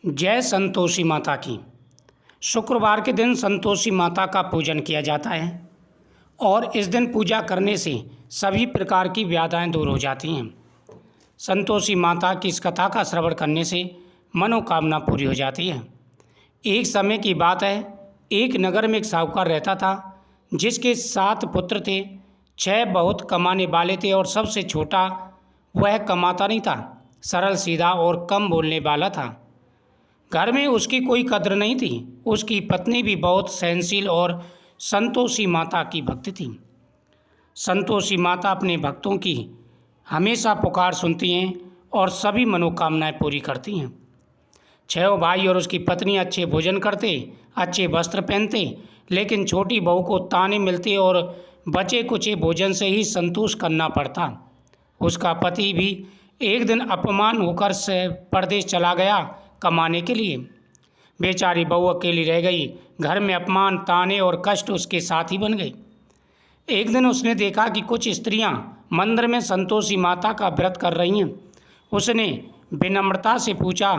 जय संतोषी माता की। शुक्रवार के दिन संतोषी माता का पूजन किया जाता है और इस दिन पूजा करने से सभी प्रकार की व्याधियाँ दूर हो जाती हैं। संतोषी माता की इस कथा का श्रवण करने से मनोकामना पूरी हो जाती है। एक समय की बात है, एक नगर में एक साहूकार रहता था जिसके 7 पुत्र थे। 6 बहुत कमाने वाले थे और सबसे छोटा वह कमाता नहीं था, सरल सीधा और कम बोलने वाला था। घर में उसकी कोई कद्र नहीं थी। उसकी पत्नी भी बहुत सहनशील और संतोषी माता की भक्त थी। संतोषी माता अपने भक्तों की हमेशा पुकार सुनती हैं और सभी मनोकामनाएं पूरी करती हैं। 6 भाई और उसकी पत्नी अच्छे भोजन करते, अच्छे वस्त्र पहनते, लेकिन छोटी बहू को ताने मिलते और बचे कुचे भोजन से ही संतोष करना पड़ता। उसका पति भी एक दिन अपमान होकर से परदेश चला गया कमाने के लिए। बेचारी बहू अकेली रह गई। घर में अपमान, ताने और कष्ट उसके साथी बन गए। एक दिन उसने देखा कि कुछ स्त्रियां मंदिर में संतोषी माता का व्रत कर रही हैं। उसने विनम्रता से पूछा,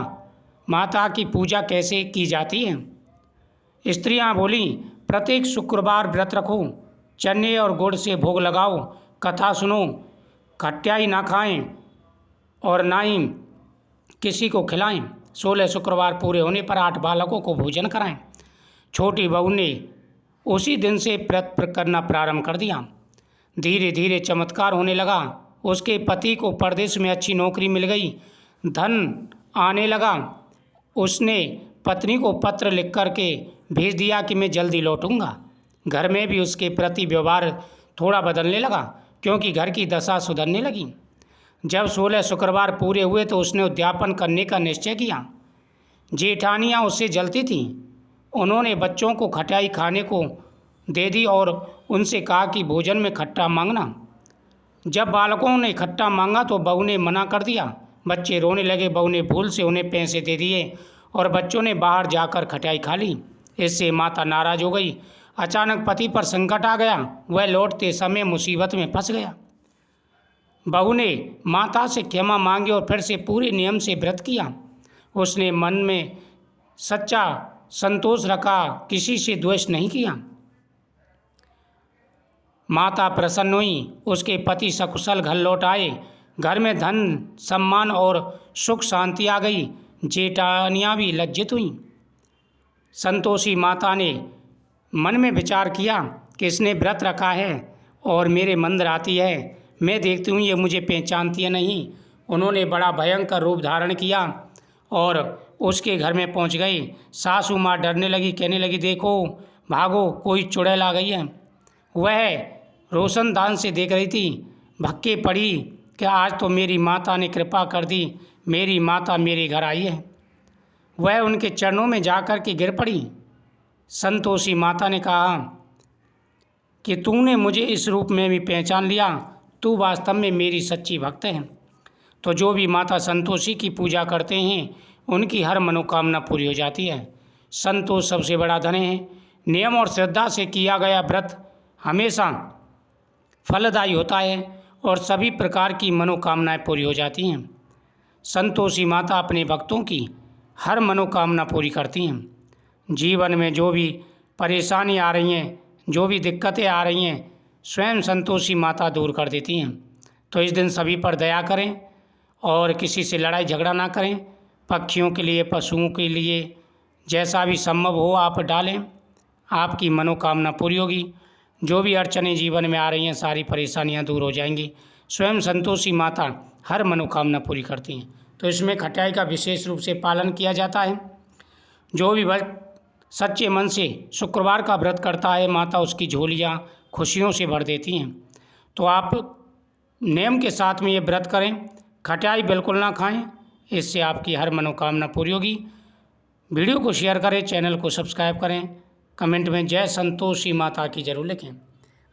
माता की पूजा कैसे की जाती है? स्त्रियां बोलीं, प्रत्येक शुक्रवार व्रत रखो, चने और गुड़ से भोग लगाओ, कथा सुनो, खट्याई ना खाएं और ना ही किसी को खिलाएं। 16 शुक्रवार पूरे होने पर 8 बालकों को भोजन कराएं। छोटी बहू ने उसी दिन से व्रत करना प्रारंभ कर दिया। धीरे धीरे चमत्कार होने लगा। उसके पति को परदेश में अच्छी नौकरी मिल गई, धन आने लगा। उसने पत्नी को पत्र लिख कर के भेज दिया कि मैं जल्दी लौटूंगा। घर में भी उसके प्रति व्यवहार थोड़ा बदलने लगा क्योंकि घर की दशा सुधरने लगी। जब 16 शुक्रवार पूरे हुए तो उसने उद्यापन करने का निश्चय किया। जेठानियाँ उससे जलती थीं। उन्होंने बच्चों को खटाई खाने को दे दी और उनसे कहा कि भोजन में खट्टा मांगना। जब बालकों ने खट्टा मांगा तो बहू ने मना कर दिया। बच्चे रोने लगे। बहू ने भूल से उन्हें पैसे दे दिए और बच्चों ने बाहर जाकर खटाई खा ली। इससे माता नाराज हो गई। अचानक पति पर संकट आ गया। वह लौटते समय मुसीबत में फंस गया। बहू ने माता से क्षमा मांगी और फिर से पूरे नियम से व्रत किया। उसने मन में सच्चा संतोष रखा, किसी से द्वेष नहीं किया। माता प्रसन्न हुई। उसके पति सकुशल घर लौट आए। घर में धन, सम्मान और सुख शांति आ गई। जेठानियाँ भी लज्जित हुईं। संतोषी माता ने मन में विचार किया कि इसने व्रत रखा है और मेरे मंदिर आती है, मैं देखती हूँ ये मुझे पहचानती है नहीं। उन्होंने बड़ा भयंकर रूप धारण किया और उसके घर में पहुँच गई। सासू माँ डरने लगी, कहने लगी, देखो भागो, कोई चुड़ैल आ गई है। वह रोशनदान से देख रही थी। भक्के पड़ी कि आज तो मेरी माता ने कृपा कर दी, मेरी माता मेरे घर आई है। वह उनके चरणों में जाकर के गिर पड़ी। संतोषी माता ने कहा कि तूने मुझे इस रूप में भी पहचान लिया, तू वास्तव में मेरी सच्ची भक्त है। तो जो भी माता संतोषी की पूजा करते हैं उनकी हर मनोकामना पूरी हो जाती है। संतोष सबसे बड़ा धन है। नियम और श्रद्धा से किया गया व्रत हमेशा फलदायी होता है और सभी प्रकार की मनोकामनाएं पूरी हो जाती हैं। संतोषी माता अपने भक्तों की हर मनोकामना पूरी करती हैं। जीवन में जो भी परेशानी आ रही हैं, जो भी दिक्कतें आ रही हैं, स्वयं संतोषी माता दूर कर देती हैं। तो इस दिन सभी पर दया करें और किसी से लड़ाई झगड़ा ना करें। पक्षियों के लिए, पशुओं के लिए जैसा भी संभव हो आप डालें, आपकी मनोकामना पूरी होगी। जो भी अड़चनें जीवन में आ रही हैं सारी परेशानियां दूर हो जाएंगी। स्वयं संतोषी माता हर मनोकामना पूरी करती हैं। तो इसमें खटाई का विशेष रूप से पालन किया जाता है। जो भी सच्चे मन से शुक्रवार का व्रत करता है, माता उसकी झोलियाँ खुशियों से भर देती हैं। तो आप नियम के साथ में ये व्रत करें, खटाई बिल्कुल ना खाएं, इससे आपकी हर मनोकामना पूरी होगी। वीडियो को शेयर करें, चैनल को सब्सक्राइब करें, कमेंट में जय संतोषी माता की जरूर लिखें।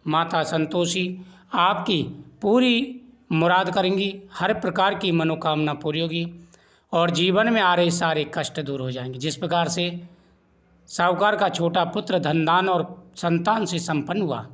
माता संतोषी आपकी पूरी मुराद करेंगी, हर प्रकार की मनोकामना पूरी होगी और जीवन में आ रहे सारे कष्ट दूर हो जाएंगे। जिस प्रकार से साहूकार का छोटा पुत्र धनदान और संतान से संपन्न हुआ,